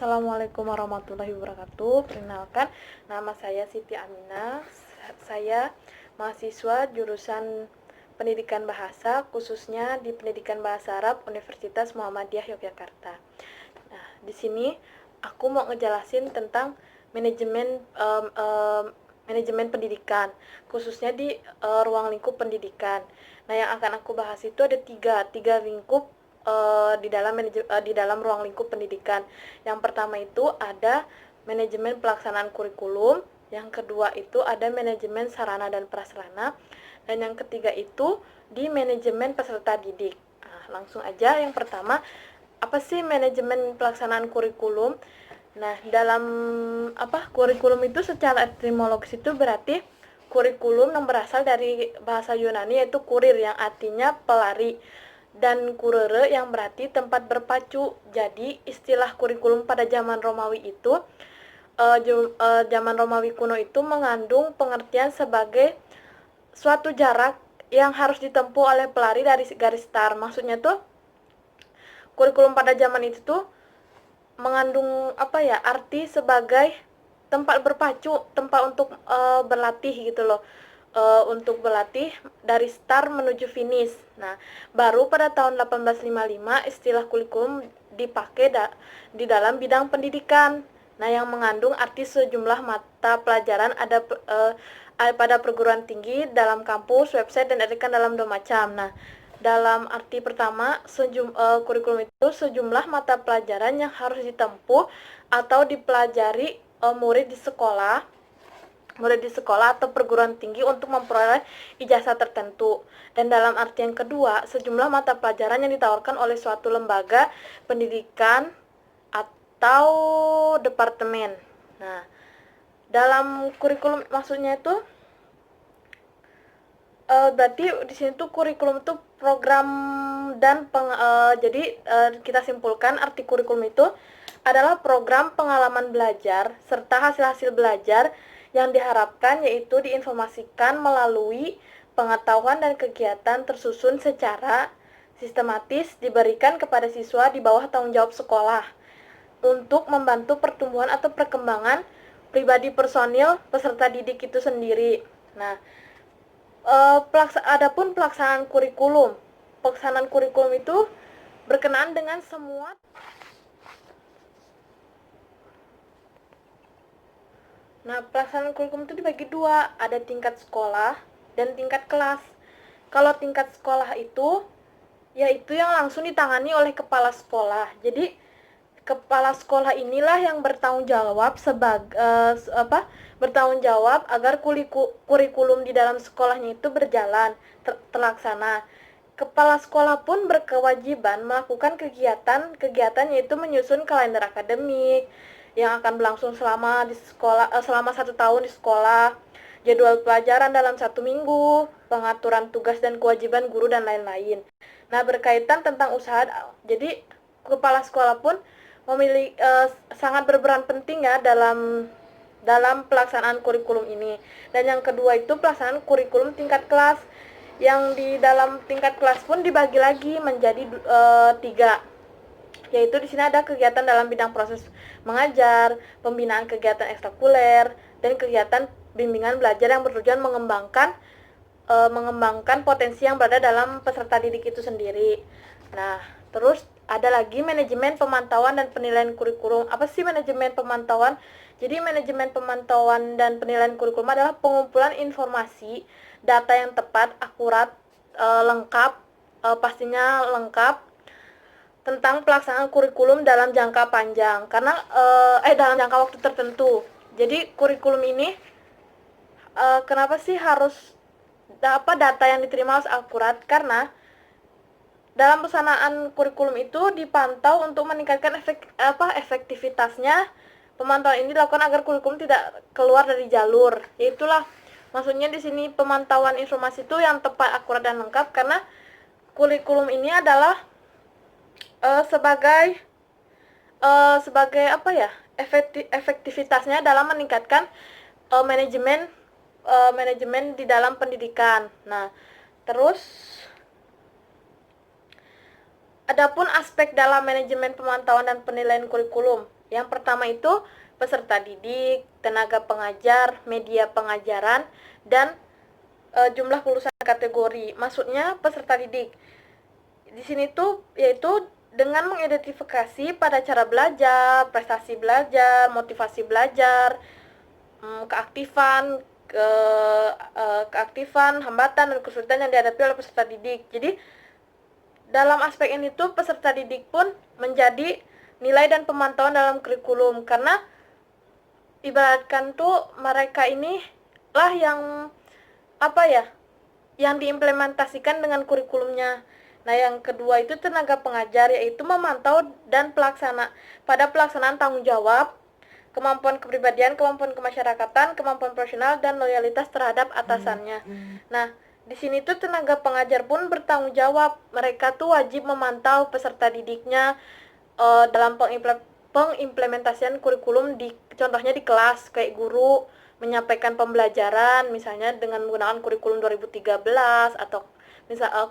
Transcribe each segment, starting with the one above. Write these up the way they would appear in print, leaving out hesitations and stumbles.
Assalamualaikum warahmatullahi wabarakatuh. Perkenalkan, nama saya Siti Aminah. Saya mahasiswa jurusan Pendidikan Bahasa, khususnya di Pendidikan Bahasa Arab Universitas Muhammadiyah Yogyakarta. Nah, di sini aku mau ngejelasin tentang manajemen manajemen pendidikan, khususnya di ruang lingkup pendidikan. Nah, yang akan aku bahas itu ada tiga lingkup di dalam ruang lingkup pendidikan. Yang pertama itu ada manajemen pelaksanaan kurikulum, yang kedua itu ada manajemen sarana dan prasarana, dan yang ketiga itu di manajemen peserta didik. Nah, langsung aja yang pertama, apa sih manajemen pelaksanaan kurikulum? Nah, dalam kurikulum itu secara etimologis itu berarti kurikulum yang berasal dari bahasa Yunani yaitu kurir yang artinya pelari, dan kurere yang berarti tempat berpacu. Jadi istilah kurikulum pada zaman Romawi itu zaman Romawi kuno itu mengandung pengertian sebagai suatu jarak yang harus ditempuh oleh pelari dari garis start. Maksudnya tuh kurikulum pada zaman itu tuh mengandung arti sebagai tempat berpacu, tempat untuk berlatih gitu loh. Untuk berlatih dari start menuju finish. Nah, baru pada tahun 1855 istilah kurikulum dipakai di dalam bidang pendidikan. Nah, yang mengandung arti sejumlah mata pelajaran ada pada perguruan tinggi, dalam kampus, website, dan etika dalam dua macam. Nah, dalam arti pertama, kurikulum itu sejumlah mata pelajaran yang harus ditempuh atau dipelajari murid di sekolah atau perguruan tinggi untuk memperoleh ijazah tertentu. Dan dalam arti yang kedua, sejumlah mata pelajaran yang ditawarkan oleh suatu lembaga pendidikan atau departemen. Nah, dalam kurikulum maksudnya itu berarti di sini tuh kurikulum itu program dan jadi kita simpulkan arti kurikulum itu adalah program pengalaman belajar serta hasil-hasil belajar yang diharapkan yaitu diinformasikan melalui pengetahuan dan kegiatan tersusun secara sistematis diberikan kepada siswa di bawah tanggung jawab sekolah untuk membantu pertumbuhan atau perkembangan pribadi personil peserta didik itu sendiri. Nah, adapun pelaksanaan kurikulum itu berkenaan dengan semua. Nah, pelaksanaan kurikulum itu dibagi dua, ada tingkat sekolah dan tingkat kelas. Kalau tingkat sekolah itu, yaitu yang langsung ditangani oleh kepala sekolah. Jadi, kepala sekolah inilah yang bertanggung jawab bertanggung jawab agar kurikulum di dalam sekolahnya itu berjalan, terlaksana. Kepala sekolah pun berkewajiban melakukan kegiatan yaitu menyusun kalender akademik yang akan berlangsung selama 1 tahun di sekolah, jadwal pelajaran dalam 1 minggu, pengaturan tugas dan kewajiban guru dan lain-lain. Nah, berkaitan tentang usaha, jadi kepala sekolah pun sangat berperan penting ya dalam pelaksanaan kurikulum ini. Dan yang kedua itu pelaksanaan kurikulum tingkat kelas, yang di dalam tingkat kelas pun dibagi lagi menjadi 3, yaitu di sini ada kegiatan dalam bidang proses mengajar, pembinaan kegiatan ekstrakurikuler, dan kegiatan bimbingan belajar yang bertujuan mengembangkan potensi yang berada dalam peserta didik itu sendiri. Nah, terus ada lagi manajemen pemantauan dan penilaian kurikulum. Apa sih manajemen pemantauan? Jadi manajemen pemantauan dan penilaian kurikulum adalah pengumpulan informasi, data yang tepat, akurat, lengkap, pastinya lengkap tentang pelaksanaan kurikulum dalam jangka panjang dalam jangka waktu tertentu. Jadi kurikulum ini kenapa sih harus data yang diterima harus akurat? Karena dalam pelaksanaan kurikulum itu dipantau untuk meningkatkan efektivitasnya. Pemantauan ini dilakukan agar kurikulum tidak keluar dari jalur. Yaitulah maksudnya di sini pemantauan informasi itu yang tepat, akurat, dan lengkap, karena kurikulum ini adalah sebagai efektivitasnya dalam meningkatkan manajemen di dalam pendidikan. Nah, terus adapun aspek dalam manajemen pemantauan dan penilaian kurikulum, Yang pertama itu peserta didik, tenaga pengajar, media pengajaran, dan jumlah kelulusan kategori. Maksudnya peserta didik. Di sini tuh yaitu dengan mengidentifikasi pada cara belajar, prestasi belajar, motivasi belajar, keaktifan, keaktifan, hambatan, dan kesulitan yang dihadapi oleh peserta didik. Jadi dalam aspek ini tuh peserta didik pun menjadi nilai dan pemantauan dalam kurikulum, karena ibaratkan tuh mereka ini lah yang yang diimplementasikan dengan kurikulumnya. Nah, yang kedua itu tenaga pengajar, yaitu memantau dan pada pelaksanaan tanggung jawab, kemampuan kepribadian, kemampuan kemasyarakatan, kemampuan profesional, dan loyalitas terhadap atasannya. Nah, di sini tuh tenaga pengajar pun bertanggung jawab. Mereka tuh wajib memantau peserta didiknya dalam pengimplementasian kurikulum, contohnya di kelas, kayak guru menyampaikan pembelajaran misalnya dengan menggunakan kurikulum 2013, atau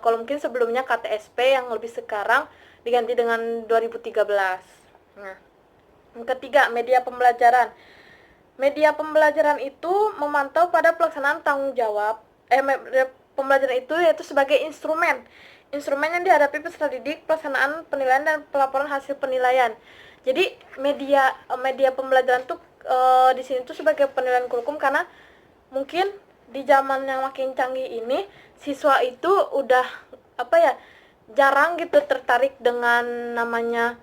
kalau mungkin sebelumnya KTSP yang lebih sekarang diganti dengan 2013. Nah, yang ketiga, media pembelajaran. Media pembelajaran itu memantau pada pelaksanaan tanggung jawab. Media pembelajaran itu yaitu sebagai instrumen yang dihadapi peserta didik, pelaksanaan penilaian dan pelaporan hasil penilaian. Jadi media pembelajaran tuh di sini tuh sebagai penilaian kurikulum, karena mungkin di zaman yang makin canggih ini siswa itu udah jarang gitu tertarik dengan namanya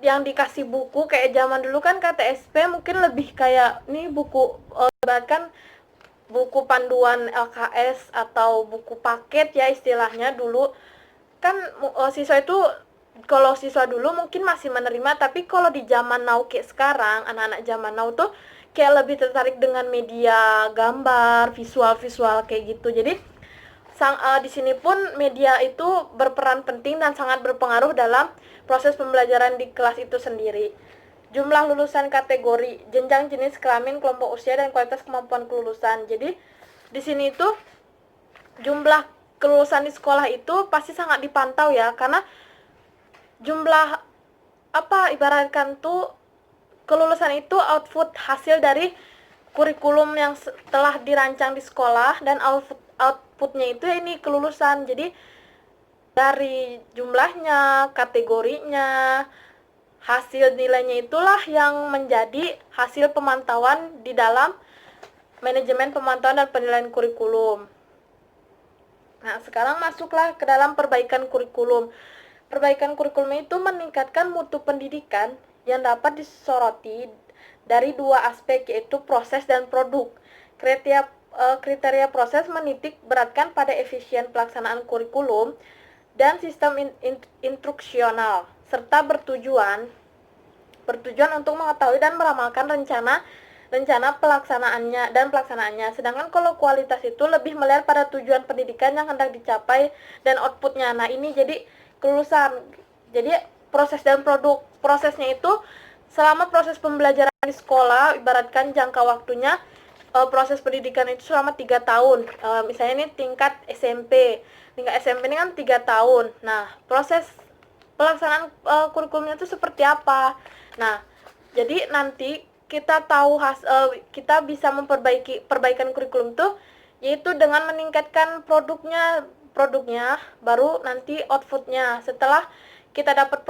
yang dikasih buku kayak zaman dulu kan. KTSP mungkin lebih kayak nih buku bahkan buku panduan LKS atau buku paket ya istilahnya. Dulu kan siswa itu, kalau siswa dulu mungkin masih menerima, tapi kalau di zaman now kayak sekarang, anak-anak zaman now tuh kayak lebih tertarik dengan media gambar, visual kayak gitu. Jadi di sini pun media itu berperan penting dan sangat berpengaruh dalam proses pembelajaran di kelas itu sendiri. Jumlah lulusan kategori, jenjang, jenis kelamin, kelompok usia, dan kualitas kemampuan kelulusan. Jadi di sini itu jumlah kelulusan di sekolah itu pasti sangat dipantau ya, karena jumlah ibaratkan tuh kelulusan itu output hasil dari kurikulum yang telah dirancang di sekolah, dan outputnya itu ya ini kelulusan. Jadi dari jumlahnya, kategorinya, hasil nilainya itulah yang menjadi hasil pemantauan di dalam manajemen pemantauan dan penilaian kurikulum. Nah, sekarang masuklah ke dalam perbaikan kurikulum. Perbaikan kurikulum itu meningkatkan mutu pendidikan yang dapat disoroti dari dua aspek, yaitu proses dan produk. Kriteria proses menitik beratkan pada efisien pelaksanaan kurikulum dan sistem instruksional, serta bertujuan untuk mengetahui dan meramalkan rencana pelaksanaannya. Sedangkan kalau kualitas itu lebih melihat pada tujuan pendidikan yang hendak dicapai dan outputnya. Nah, ini jadi kelulusan. Jadi proses dan produk. Prosesnya itu selama proses pembelajaran di sekolah, ibaratkan jangka waktunya proses pendidikan itu selama 3 tahun. Misalnya ini tingkat SMP. Tingkat SMP ini kan 3 tahun. Nah, proses pelaksanaan kurikulumnya itu seperti apa? Nah, jadi nanti kita tahu kita bisa perbaikan kurikulum tuh yaitu dengan meningkatkan produknya baru nanti outputnya. Setelah kita dapat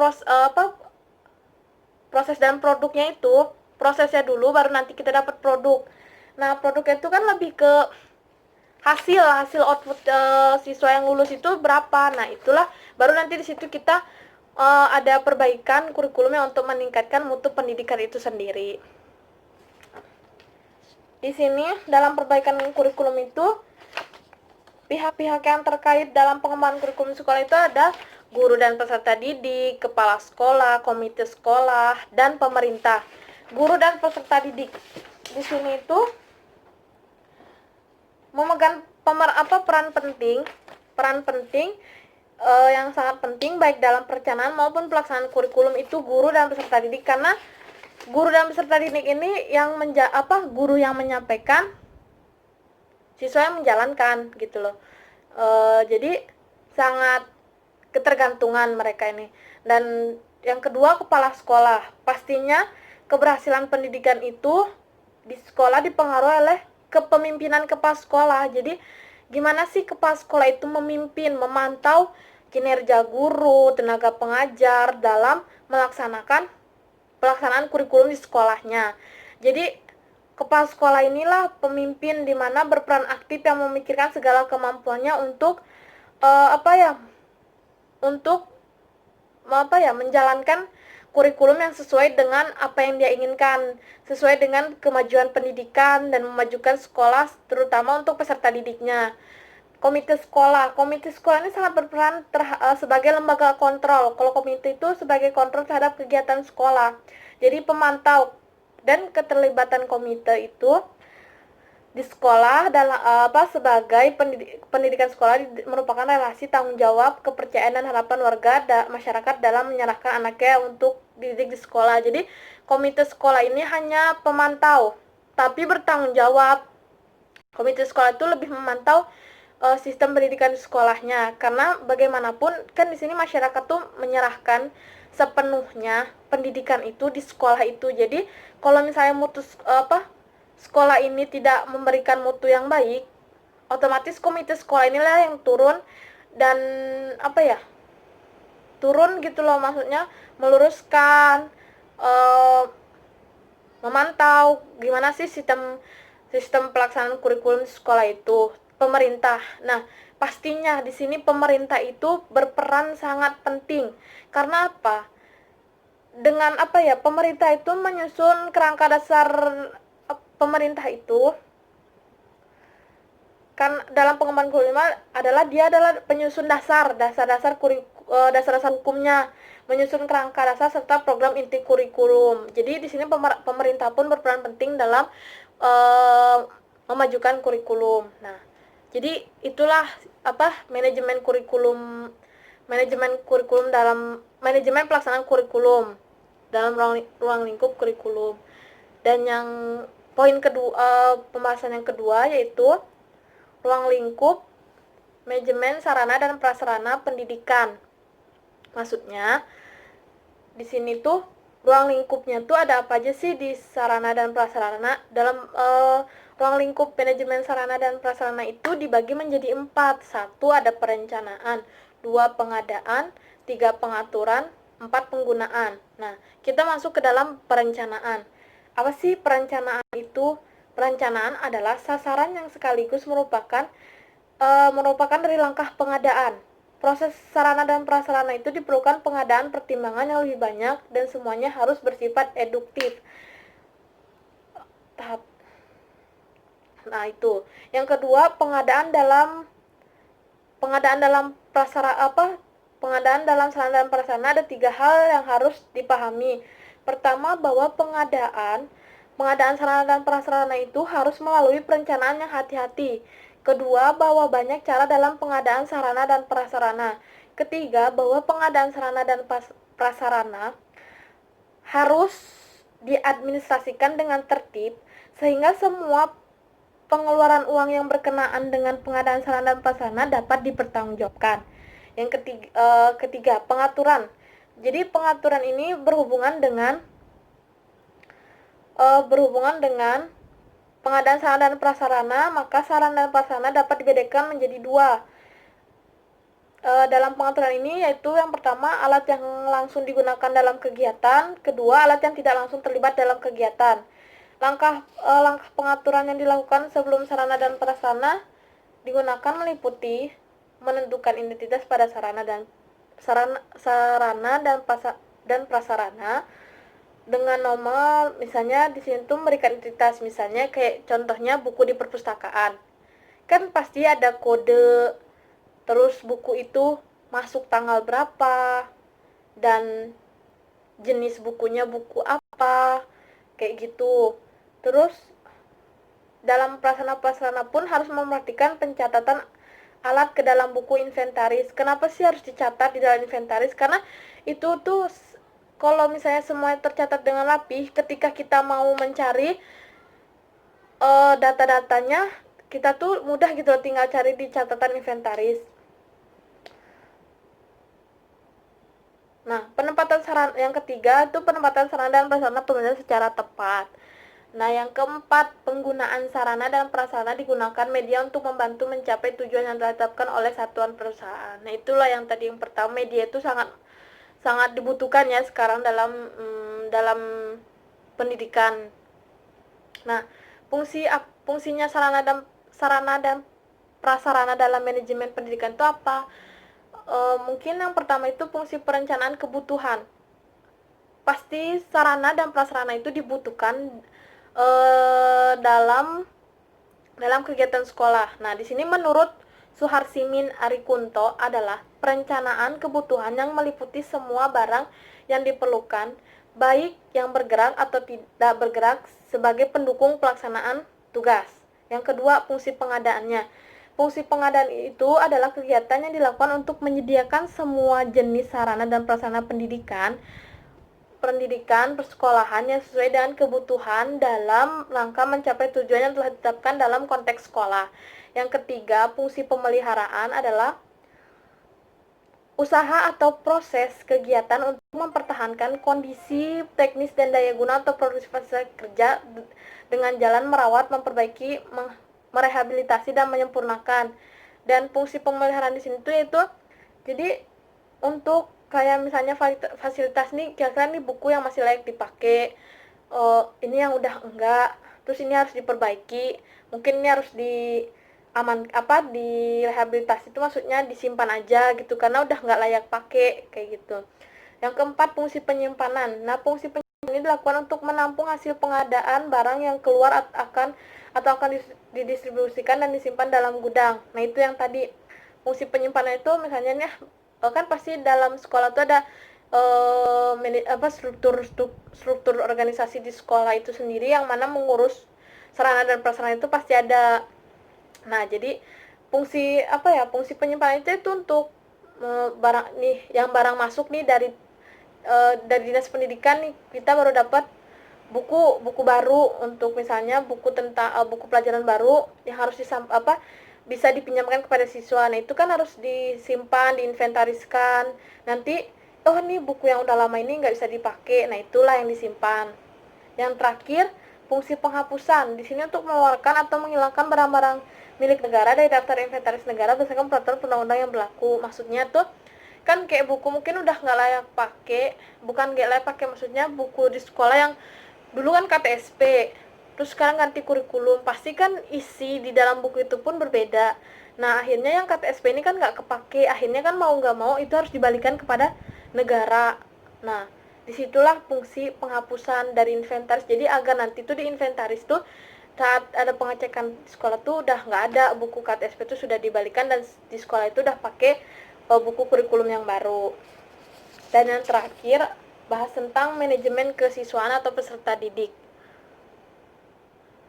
proses dan produknya itu, prosesnya dulu baru nanti kita dapat produk. Nah, produknya itu kan lebih ke hasil output siswa yang lulus itu berapa. Nah, itulah baru nanti di situ kita ada perbaikan kurikulumnya untuk meningkatkan mutu pendidikan itu sendiri. Di sini dalam perbaikan kurikulum itu pihak-pihak yang terkait dalam pengembangan kurikulum sekolah itu ada guru dan peserta didik, kepala sekolah, komite sekolah, dan pemerintah. Guru dan peserta didik di sini itu memegang peran penting yang sangat penting baik dalam perencanaan maupun pelaksanaan kurikulum itu guru dan peserta didik, karena guru dan peserta didik ini yang guru yang menyampaikan, siswa yang menjalankan gitu loh. Jadi sangat ketergantungan mereka ini. Dan Yang kedua, kepala sekolah. Pastinya keberhasilan pendidikan itu di sekolah dipengaruhi oleh kepemimpinan kepala sekolah. Jadi gimana sih kepala sekolah itu memimpin, memantau kinerja guru, tenaga pengajar dalam pelaksanaan kurikulum di sekolahnya. Jadi kepala sekolah inilah pemimpin di mana berperan aktif yang memikirkan segala kemampuannya untuk untuk menjalankan kurikulum yang sesuai dengan apa yang dia inginkan, sesuai dengan kemajuan pendidikan dan memajukan sekolah terutama untuk peserta didiknya. Komite sekolah ini sangat berperan sebagai lembaga kontrol. Kalau komite itu sebagai kontrol terhadap kegiatan sekolah. Jadi pemantau dan keterlibatan komite itu di sekolah dalam sebagai pendidikan sekolah merupakan relasi tanggung jawab, kepercayaan dan harapan warga masyarakat dalam menyerahkan anaknya untuk dididik di sekolah. Jadi komite sekolah ini hanya pemantau tapi bertanggung jawab. Komite sekolah itu lebih memantau sistem pendidikan di sekolahnya, karena bagaimanapun kan di sini masyarakat tuh menyerahkan sepenuhnya pendidikan itu di sekolah itu. Jadi kalau misalnya sekolah ini tidak memberikan mutu yang baik, otomatis komite sekolah inilah yang turun dan turun gitu loh, maksudnya meluruskan, memantau gimana sih sistem pelaksanaan kurikulum di sekolah itu. Pemerintah. Nah, pastinya di sini pemerintah itu berperan sangat penting. Karena apa? Dengan pemerintah itu menyusun kerangka dasar. Pemerintah itu kan dalam pengembangan kurikulum dia adalah penyusun dasar hukumnya, menyusun kerangka dasar serta program inti kurikulum. Jadi di sini pemerintah pun berperan penting dalam memajukan kurikulum. Nah, jadi itulah manajemen pelaksanaan kurikulum dalam ruang lingkup kurikulum. Dan yang poin kedua, pembahasan yang kedua yaitu ruang lingkup manajemen sarana dan prasarana pendidikan. Maksudnya di sini tuh ruang lingkupnya tuh ada apa aja sih di sarana dan prasarana. Dalam ruang lingkup manajemen sarana dan prasarana itu dibagi menjadi 4. 1 ada perencanaan, 2 pengadaan, 3 pengaturan, 4 penggunaan. Nah, kita masuk ke dalam perencanaan. Apa sih perencanaan itu? Perencanaan adalah sasaran yang sekaligus merupakan dari langkah pengadaan. Proses sarana dan prasarana itu diperlukan pengadaan pertimbangan yang lebih banyak dan semuanya harus bersifat eduktif. Nah, itu. Yang kedua, pengadaan dalam sarana dan prasarana ada 3 hal yang harus dipahami. Pertama, bahwa pengadaan sarana dan prasarana itu harus melalui perencanaan yang hati-hati. Kedua, bahwa banyak cara dalam pengadaan sarana dan prasarana. Ketiga, bahwa pengadaan sarana dan prasarana harus diadministrasikan dengan tertib sehingga semua pengeluaran uang yang berkenaan dengan pengadaan sarana dan prasarana dapat dipertanggungjawabkan. Yang ketiga, pengaturan. Jadi pengaturan ini berhubungan dengan pengadaan sarana dan prasarana, maka sarana dan prasarana dapat dibedakan menjadi 2. Dalam pengaturan ini yaitu yang pertama alat yang langsung digunakan dalam kegiatan, kedua alat yang tidak langsung terlibat dalam kegiatan. Langkah pengaturan yang dilakukan sebelum sarana dan prasarana digunakan meliputi menentukan identitas pada sarana dan prasarana dengan nomor, misalnya di sini tuh memberikan identitas, misalnya kayak contohnya buku di perpustakaan. Kan pasti ada kode, terus buku itu masuk tanggal berapa dan jenis bukunya buku apa, kayak gitu. Terus dalam prasarana pun harus memperhatikan pencatatan alat ke dalam buku inventaris. Kenapa sih harus dicatat di dalam inventaris? Karena itu tuh kalau misalnya semua tercatat dengan rapi, ketika kita mau mencari data-datanya, kita tuh mudah gitu loh, tinggal cari di catatan inventaris. Nah, penempatan sarana yang ketiga itu penempatan sarana dan prasarana penggunaan secara tepat. Nah, yang keempat, penggunaan sarana dan prasarana digunakan media untuk membantu mencapai tujuan yang ditetapkan oleh satuan perusahaan. Nah, itulah yang tadi yang pertama, media itu sangat sangat dibutuhkan ya sekarang dalam pendidikan. Nah, fungsinya sarana dan prasarana dalam manajemen pendidikan itu apa? Mungkin yang pertama itu fungsi perencanaan kebutuhan. Pasti sarana dan prasarana itu dibutuhkan dalam kegiatan sekolah. Nah, di sini menurut Suharsimin Arikunto adalah perencanaan kebutuhan yang meliputi semua barang yang diperlukan, baik yang bergerak atau tidak bergerak sebagai pendukung pelaksanaan tugas. Yang kedua, fungsi pengadaannya. Fungsi pengadaan itu adalah kegiatan yang dilakukan untuk menyediakan semua jenis sarana dan prasarana pendidikan persekolahan yang sesuai dengan kebutuhan dalam rangka mencapai tujuan yang telah ditetapkan dalam konteks sekolah. Yang ketiga, fungsi pemeliharaan adalah usaha atau proses kegiatan untuk mempertahankan kondisi teknis dan daya guna atau produktivitas kerja dengan jalan merawat, memperbaiki, merehabilitasi dan menyempurnakan. Dan fungsi pemeliharaan di sini tuh yaitu jadi untuk kayak misalnya fasilitas nih, kira-kira nih buku yang masih layak dipakai, ini yang udah enggak, terus ini harus diperbaiki, mungkin ini harus direhabilitasi, itu maksudnya disimpan aja gitu karena udah nggak layak pakai kayak gitu. Yang keempat, fungsi penyimpanan. Nah, fungsi penyimpanan ini dilakukan untuk menampung hasil pengadaan barang yang keluar akan didistribusikan dan disimpan dalam gudang. Nah, itu yang tadi fungsi penyimpanan itu misalnya nih, kan pasti dalam sekolah tuh ada struktur organisasi di sekolah itu sendiri yang mana mengurus sarana dan prasarana itu pasti ada. Nah, jadi fungsi penyimpanan itu untuk barang nih, yang barang masuk nih dari dinas pendidikan nih, kita baru dapat buku baru untuk misalnya buku pelajaran baru yang harus bisa dipinjamkan kepada siswa. Nah, itu kan harus disimpan, diinventariskan. Nanti, oh nih buku yang udah lama ini nggak bisa dipakai. Nah, itulah yang disimpan. Yang terakhir, fungsi penghapusan. Di sini untuk mengeluarkan atau menghilangkan barang-barang milik negara dari daftar inventaris negara berdasarkan peraturan perundang-undang yang berlaku. Maksudnya tuh kan kayak buku mungkin udah nggak layak pakai, bukan nggak layak pakai, maksudnya buku di sekolah yang dulu kan KTSP, terus sekarang ganti kurikulum, pasti kan isi di dalam buku itu pun berbeda. Nah, akhirnya yang KTSP ini kan nggak kepake, akhirnya kan mau nggak mau itu harus dibalikan kepada negara. Nah, disitulah fungsi penghapusan dari inventaris. Jadi agar nanti tuh di inventaris tuh saat ada pengecekan di sekolah tuh udah nggak ada buku KTSP, itu sudah dibalikan dan di sekolah itu udah pakai buku kurikulum yang baru. Dan yang terakhir, bahas tentang manajemen kesiswaan atau peserta didik.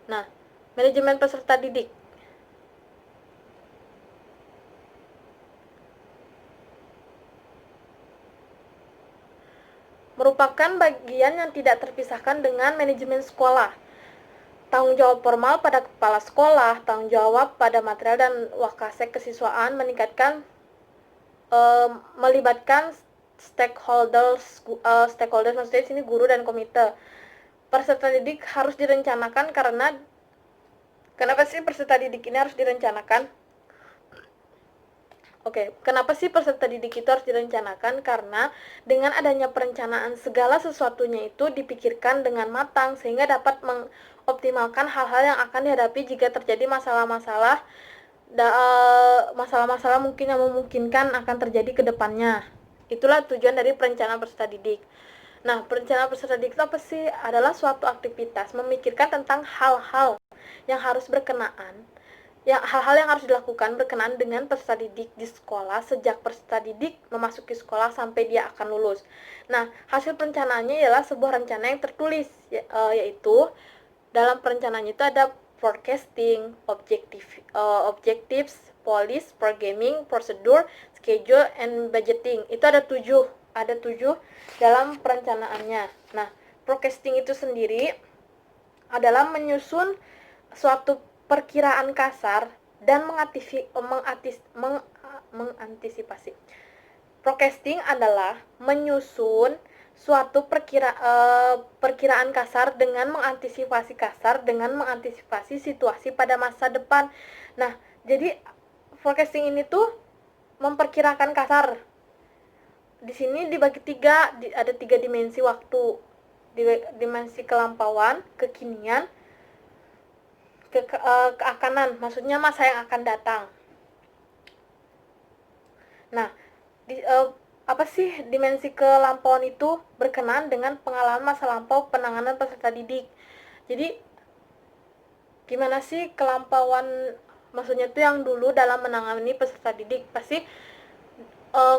Nah, manajemen peserta didik merupakan bagian yang tidak terpisahkan dengan manajemen sekolah. Tanggung jawab formal pada kepala sekolah, tanggung jawab pada material dan wakasek kesiswaan melibatkan stakeholders maksudnya di sini guru dan komite. Peserta didik harus direncanakan karena kenapa sih peserta didik ini harus direncanakan? Kenapa sih peserta didik itu harus direncanakan? Karena dengan adanya perencanaan segala sesuatunya itu dipikirkan dengan matang sehingga dapat mengoptimalkan hal-hal yang akan dihadapi jika terjadi masalah-masalah mungkin yang memungkinkan akan terjadi ke depannya. Itulah tujuan dari perencanaan peserta didik. Nah, perencanaan peserta didik itu apa sih? Adalah suatu aktivitas memikirkan tentang hal-hal yang harus hal-hal yang harus dilakukan berkenaan dengan peserta didik di sekolah sejak peserta didik memasuki sekolah sampai dia akan lulus. Nah, hasil perencanaannya ialah sebuah rencana yang tertulis, yaitu dalam perencanaannya itu ada forecasting, objectives, policy, programming, procedure, schedule, and budgeting. Itu ada tujuh dalam perencanaannya. Nah, forecasting itu sendiri adalah menyusun suatu perkiraan kasar dan mengantisipasi. Forecasting adalah menyusun suatu perkiraan kasar dengan mengantisipasi situasi pada masa depan. Nah, jadi forecasting ini tuh memperkirakan kasar. Di sini dibagi tiga, ada 3 dimensi waktu. Dimensi kelampauan, kekinian, keakanan, maksudnya masa yang akan datang. Nah, apa sih dimensi kelampauan itu? Berkenaan dengan pengalaman masa lampau penanganan peserta didik. Jadi gimana sih kelampauan, maksudnya tuh yang dulu dalam menangani peserta didik. Pasti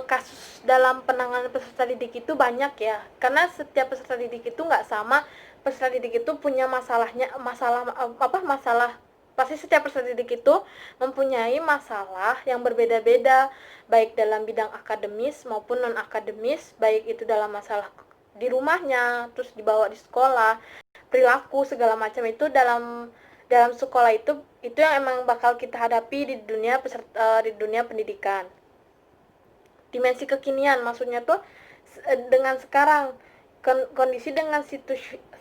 kasus dalam penanganan peserta didik itu banyak ya, karena setiap peserta didik itu nggak sama. Peserta didik itu punya masalah pasti setiap peserta didik itu mempunyai masalah yang berbeda-beda, baik dalam bidang akademis maupun non akademis, baik itu dalam masalah di rumahnya, terus dibawa di sekolah, perilaku segala macam. Itu dalam sekolah itu yang emang bakal kita hadapi di dunia pendidikan. Dimensi kekinian maksudnya tuh dengan sekarang, kondisi dengan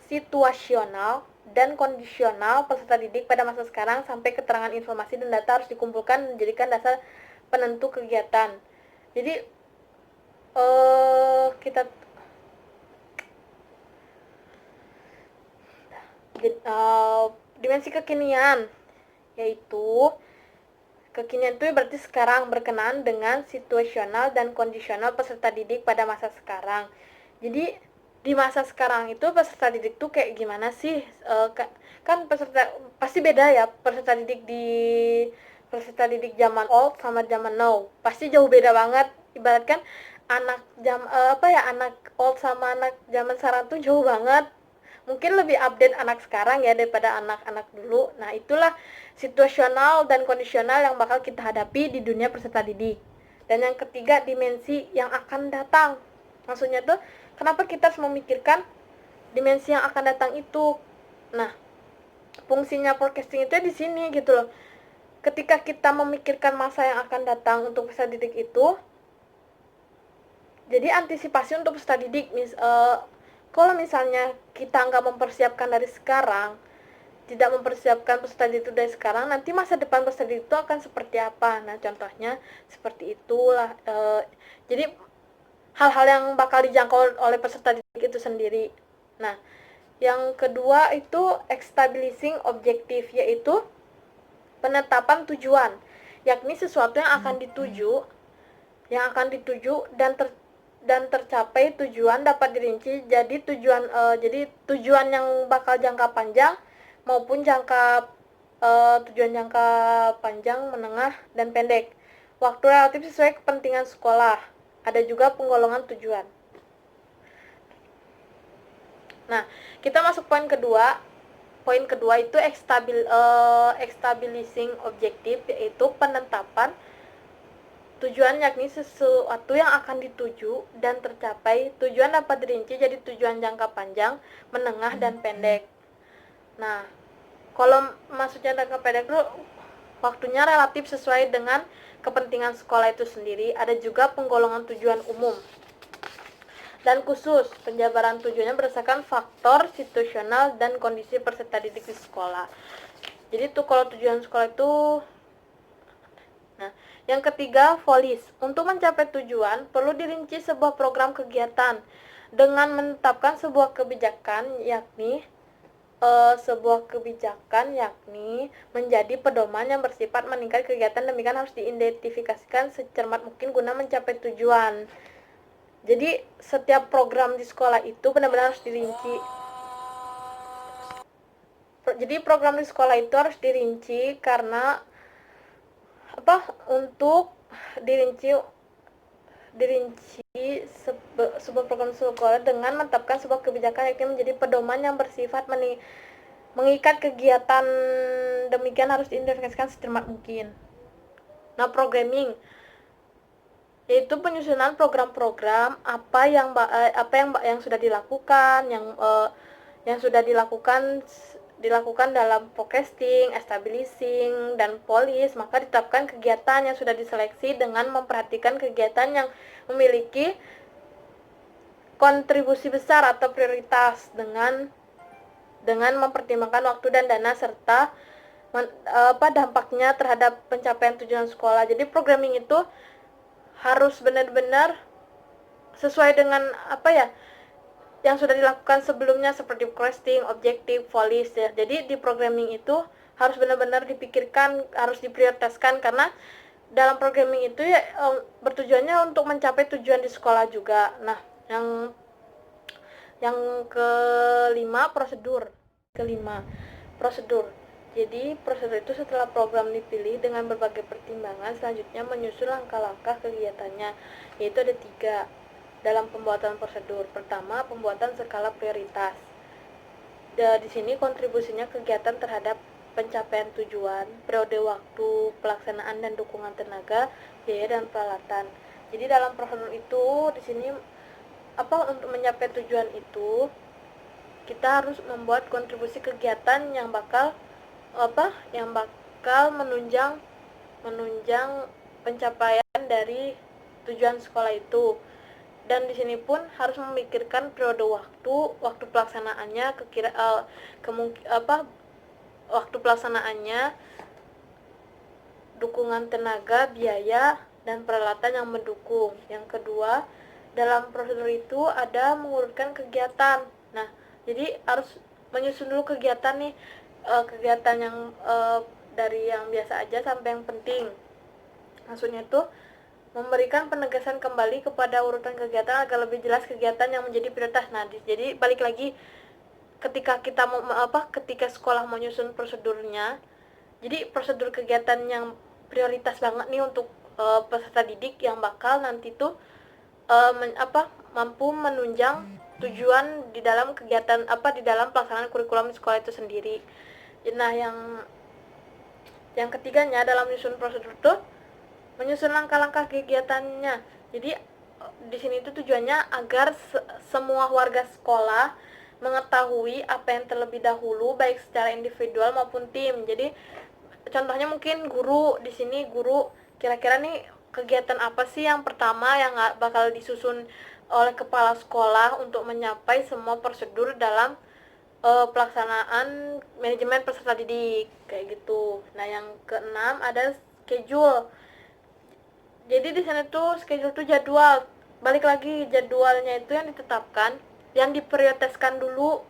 situasional dan kondisional peserta didik pada masa sekarang, sampai keterangan informasi dan data harus dikumpulkan menjadikan dasar penentu kegiatan. Jadi dimensi kekinian, yaitu kekinian itu berarti sekarang, berkenaan dengan situasional dan kondisional peserta didik pada masa sekarang. Jadi di masa sekarang itu peserta didik tuh kayak gimana sih? Kan peserta pasti beda ya, peserta didik zaman old sama zaman now. Pasti jauh beda banget. Ibaratkan anak anak old sama anak zaman sekarang tuh jauh banget. Mungkin lebih update anak sekarang ya daripada anak-anak dulu. Nah, itulah situasional dan kondisional yang bakal kita hadapi di dunia peserta didik. Dan yang ketiga, dimensi yang akan datang. Maksudnya tuh, kenapa kita harus memikirkan dimensi yang akan datang itu? Nah, fungsinya forecasting itu di sini gitu loh. Ketika kita memikirkan masa yang akan datang untuk peserta didik itu, jadi antisipasi untuk peserta didik. Kalau misalnya kita nggak mempersiapkan dari sekarang, tidak mempersiapkan peserta didik itu dari sekarang, nanti masa depan peserta didik itu akan seperti apa? Nah, contohnya seperti itulah. Jadi hal-hal yang bakal dijangkau oleh peserta didik itu sendiri. Nah, yang kedua itu establishing objective, yaitu penetapan tujuan, yakni sesuatu yang akan dituju dan tercapai. Tujuan dapat dirinci jadi tujuan yang bakal jangka panjang maupun tujuan jangka panjang, menengah, dan pendek. Waktu relatif sesuai kepentingan sekolah. Ada juga penggolongan tujuan. Nah, kita masuk poin kedua. Poin kedua itu establishing objective, yaitu penetapan tujuan, yakni sesuatu yang akan dituju dan tercapai. Tujuan dapat dirinci jadi tujuan jangka panjang, menengah, dan pendek. Nah, kalau maksudnya jangka pendek itu waktunya relatif sesuai dengan kepentingan sekolah itu sendiri. Ada juga penggolongan tujuan umum dan khusus. Penjabaran tujuannya berdasarkan faktor situasional dan kondisi peserta didik di sekolah. Jadi tuh kalau tujuan sekolah itu. Nah, yang ketiga, volis. Untuk mencapai tujuan perlu dirinci sebuah program kegiatan dengan menetapkan sebuah kebijakan, yakni menjadi pedoman yang bersifat meningkat kegiatan. Demikian harus diidentifikasikan secermat mungkin guna mencapai tujuan. Jadi setiap program di sekolah itu benar-benar harus dirinci. Jadi program di sekolah itu harus dirinci karena untuk dirinci sebuah program sekolah dengan menetapkan sebuah kebijakan yang menjadi pedoman yang bersifat mengikat kegiatan. Demikian harus diidentifikasikan secermat mungkin. Nah, programming yaitu penyusunan program-program apa yang sudah dilakukan, yang sudah dilakukan dilakukan dalam forecasting, establishing, dan police, maka ditetapkan kegiatan yang sudah diseleksi dengan memperhatikan kegiatan yang memiliki kontribusi besar atau prioritas dengan mempertimbangkan waktu dan dana serta dampaknya terhadap pencapaian tujuan sekolah. Jadi programming itu harus benar-benar sesuai dengan yang sudah dilakukan sebelumnya seperti forecasting, objektif, police ya. Jadi di programming itu harus benar-benar dipikirkan, harus diprioritaskan karena dalam programming itu ya bertujuannya untuk mencapai tujuan di sekolah juga. Nah, yang kelima prosedur. Prosedur. Jadi prosedur itu setelah program dipilih dengan berbagai pertimbangan, selanjutnya menyusun langkah-langkah kegiatannya, yaitu ada 3 dalam pembuatan prosedur. Pertama, pembuatan skala prioritas. Di sini kontribusinya kegiatan terhadap pencapaian tujuan, periode waktu, pelaksanaan dan dukungan tenaga, biaya dan peralatan. Jadi dalam prosedur itu di sini untuk mencapai tujuan itu kita harus membuat kontribusi kegiatan yang bakal menunjang pencapaian dari tujuan sekolah itu. Dan di sini pun harus memikirkan periode waktu pelaksanaannya, waktu pelaksanaannya, dukungan tenaga, biaya, dan peralatan yang mendukung. Yang kedua, dalam prosedur itu ada mengurutkan kegiatan. Nah, jadi harus menyusun dulu kegiatan nih, kegiatan yang dari yang biasa aja sampai yang penting. Maksudnya itu memberikan penegasan kembali kepada urutan kegiatan agar lebih jelas kegiatan yang menjadi prioritas. Nah, jadi balik lagi ketika kita ketika sekolah mau nyusun prosedurnya, jadi prosedur kegiatan yang prioritas banget nih untuk peserta didik yang bakal nanti tuh mampu menunjang tujuan di dalam kegiatan di dalam pelaksanaan kurikulum sekolah itu sendiri. Nah, yang ketiganya dalam menyusun prosedur tuh menyusun langkah-langkah kegiatannya. Jadi di sini itu tujuannya agar semua warga sekolah mengetahui apa yang terlebih dahulu baik secara individual maupun tim. Jadi contohnya mungkin guru, di sini guru kira-kira nih kegiatan apa sih yang pertama yang bakal disusun oleh kepala sekolah untuk mencapai semua prosedur dalam pelaksanaan manajemen peserta didik kayak gitu. Nah, yang keenam ada schedule. Jadi di sana tuh schedule tuh jadwal. Balik lagi jadwalnya itu yang ditetapkan, yang diprioritaskan dulu,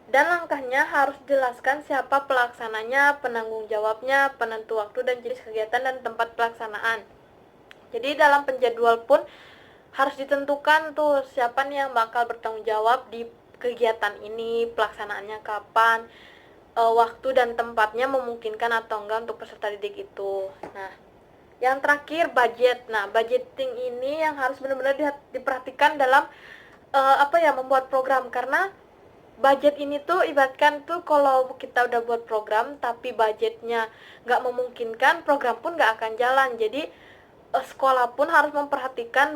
dan langkahnya harus dijelaskan siapa pelaksananya, penanggung jawabnya, penentu waktu dan jenis kegiatan dan tempat pelaksanaan. Jadi dalam penjadwal pun harus ditentukan tuh siapa nih yang bakal bertanggung jawab di kegiatan ini, pelaksanaannya kapan, waktu dan tempatnya memungkinkan atau enggak untuk peserta didik itu. Nah, yang terakhir budget. Nah, budgeting ini yang harus benar-benar diperhatikan dalam membuat program, karena budget ini tuh ibaratkan tuh kalau kita udah buat program tapi budgetnya nggak memungkinkan, program pun nggak akan jalan. Jadi sekolah pun harus memperhatikan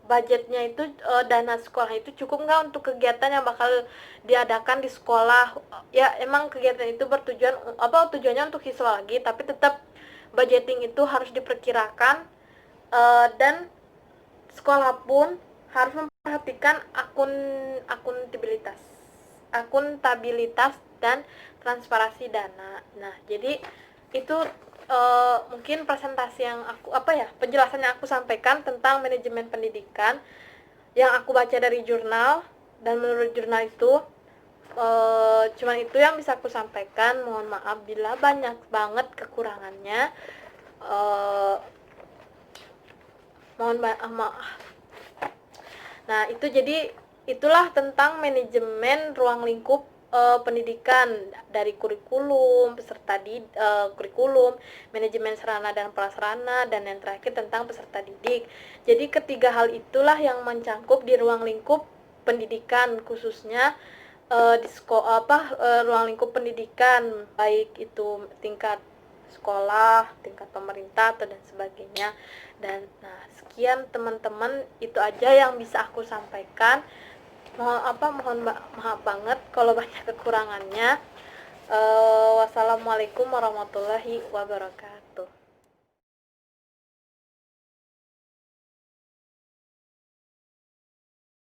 budgetnya itu, dana sekolah itu cukup nggak untuk kegiatan yang bakal diadakan di sekolah. Ya emang kegiatan itu tujuannya untuk siswa lagi, tapi tetap budgeting itu harus diperkirakan, dan sekolah pun harus memperhatikan akuntabilitas dan transparansi dana. Nah, jadi itu mungkin presentasi yang penjelasan yang aku sampaikan tentang manajemen pendidikan yang aku baca dari jurnal, dan menurut jurnal itu cuman itu yang bisa aku sampaikan. Mohon maaf bila banyak banget kekurangannya. Maaf. Nah, itulah tentang manajemen ruang lingkup pendidikan, dari kurikulum, kurikulum, manajemen sarana dan prasarana, dan yang terakhir tentang peserta didik. Jadi ketiga hal itulah yang mencangkup di ruang lingkup pendidikan, khususnya di ruang lingkup pendidikan, baik itu tingkat sekolah, tingkat pemerintah atau dan sebagainya. Dan sekian teman-teman, itu aja yang bisa aku sampaikan. Mohon maaf banget kalau banyak kekurangannya. Wassalamualaikum warahmatullahi wabarakatuh.